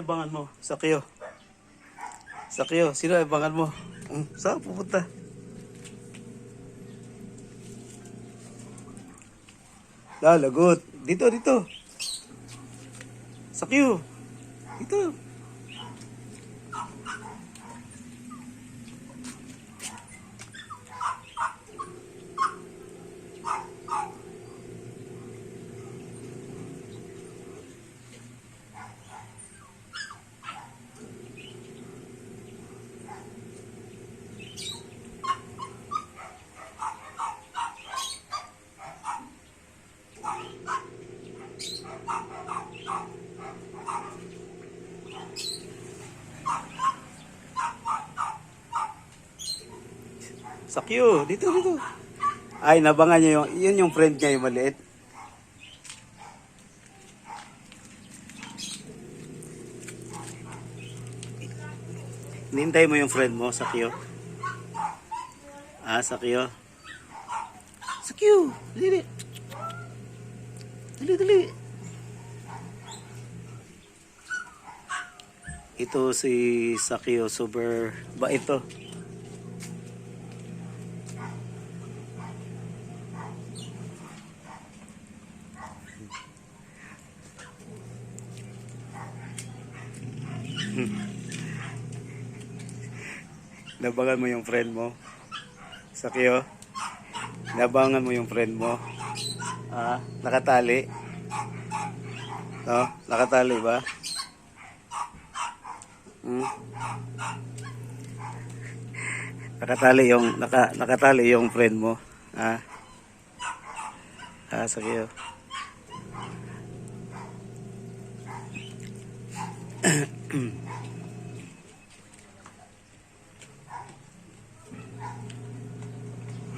inabangan mo? Sakyo. Sakyo, sino inabangan mo? Saan pupunta? Lagot. Dito, dito. Sakyo. Dito. Sakyo, dito, dito. Ay, nabangan niya yun yung friend niya yung maliit. Hinintay mo yung friend mo, Sakyo. Sakyo. Sakyo, dali. Dali, dali. Ito si Sakyo, super bait to. Nabangan mo yung friend mo, Sakyo. Nabangan mo yung friend mo. Nakatali. No? Nakatali ba? Nakatali yung friend mo. Sakyo.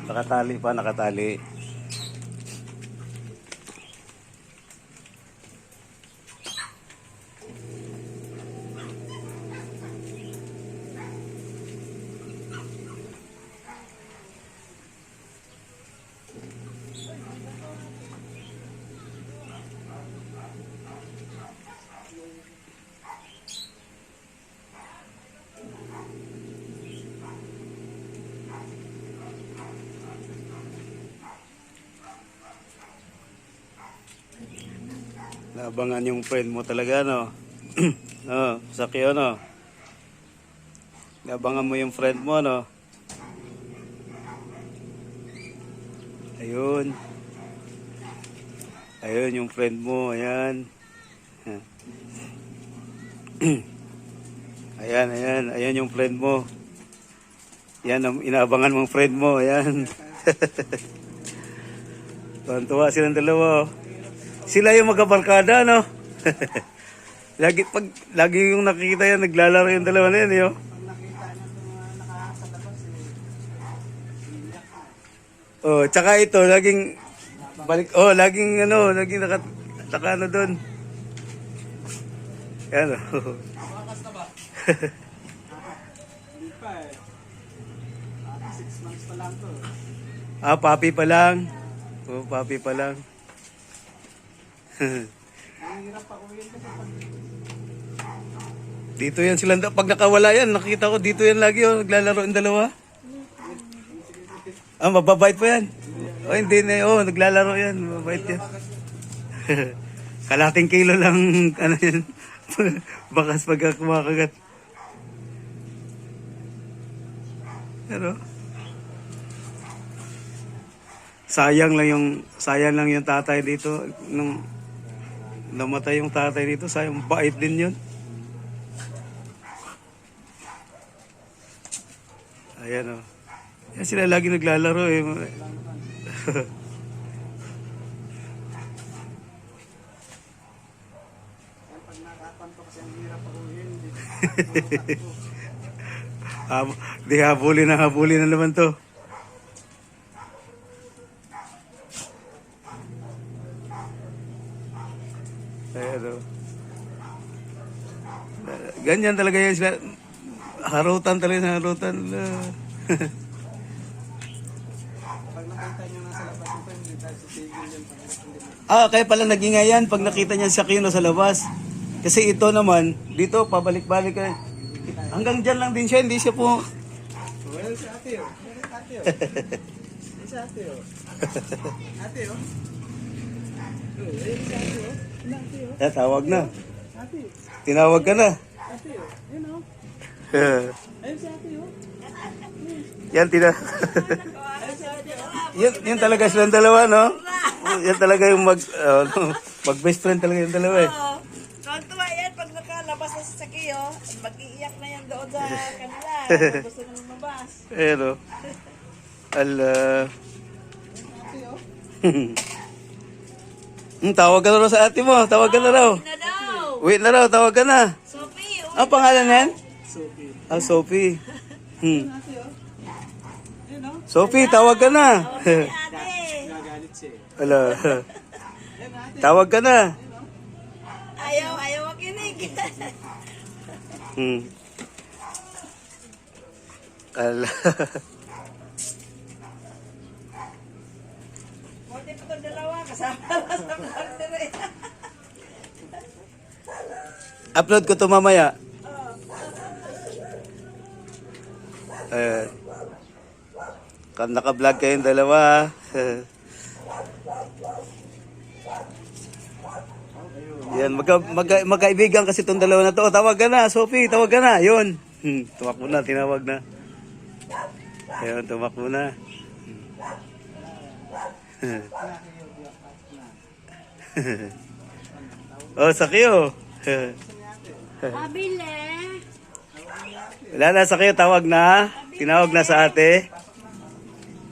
Nakatali pa, nakatali. Naabangan yung friend mo talaga, no? No, Sakyo, no? Naabangan mo yung friend mo, no? Ayun. Ayun yung friend mo, ayan. Ayan, ayan. Ayan yung friend mo. Yan ang inaabangan mong friend mo, ayan. Tuwan-tuwa silang dalawa, oh. Sila yung magkabarkada, no? lagi yung nakikita yan, naglalaro yung dalawa na yan, yo. Pag nakita niya ito mga nakaasa labas, Oh, tsaka ito, laging balik, laging naka ano doon. Yan, oh. Makakas na ba? Hindi pa eh. 6 months pa lang to. Papi pa lang. Oh, papi pa lang. Mahirap pa uwiin kasi pag... Dito yan sila, pag nakawala yan, nakikita ko dito yan lagi, oh, naglalaro yung dalawa. Mababait pa yan. Oh, hindi na, oh, naglalaro yan, mababait yan. Kalating kilo lang, ano yan, bakas pagka kumakagat. Pero, sayang lang yung tatay dito, nung namatay yung tatay dito, sayang, bait din yun. Ayan, oh. Yan sila lagi naglalaro, eh. Pag nakapan to kasi ang hirap pa uwiin. Di habulin na naman to. Ayan, oh. Ganyan talaga yan sila. Harutan talaga, harutan. Pag nakita niyo nasa labas yung friend, hindi tayo sa tigil yan. Kaya pala naging yan pag nakita niya si Sakyo sa labas. Kasi ito naman, dito pabalik-balik ka. Hanggang dyan lang din siya, hindi siya po. Well, si ate oh. Meron si ate oh. Meron si ate oh. Ate oh. Oh, ayun si ate oh. Ayun, ate oh. Tawag na. Ate. Tinawag ka na. Ate oh. Ayun oh. Ayun si ate oh. Yan, Ayun si ate oh. yan talaga silang dalawa, no? Yan talaga yung mag best friend talaga yung dalawa eh. Oo. Tuwa yan pag nakalabas na sa sakiyo, mag-iiyak na yan doon sa kanila. Gusto na lumabas. Pero, ala. Tawag ka na raw sa ate mo. Tawag ka na raw. Na daw. Wait na raw, tawag ka na. Sophie, Ang pangalan yan? Sophie. Ah, Sophie. Ate oh. Ayun oh. Sophie, tawag ka na. ate. Nagalit siya eh. Ala. Ayun ate. Tawag ka na. Ayaw makinig. Ala. Buti pa itong dalawa, kasama lang sa partner eh. Upload ko to mamaya. Kan naka-vlog kayong dalawa. Yan, magkaibigan kasi itong dalawa na to. Tawag ka na, Sophie, tawag ka na. Yun. Tumakbo na, tinawag na. Ayun, tumakbo na. Oh, Sakyo. Abile. Wala na, Sakyo, tawag na. Tinawag na sa ate.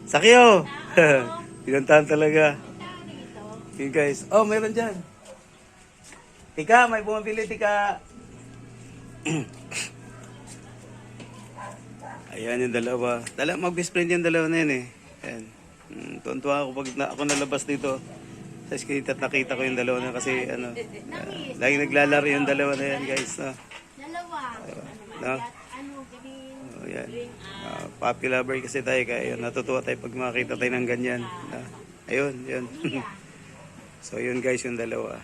Sakyo. Pinuntahan talaga. Okay, guys. Oh, meron dyan. Tika, may bumabili, Tika. Ayan yung dalawa. Mag-best friend yung dalawa na yun eh. Ayan. Tuwan-tuwa ako pag ako nalabas dito. Sa skate at nakita ko yung dalawa na kasi laging naglalaro yung dalawa na yan, guys. No? Dalawa. No? Ano, green. Oh, yan. Puppy lover kasi tayo kaya yun, natutuwa tayo pag makakita tayo ng ganyan. Ayun, yun. So yun guys, yung dalawa.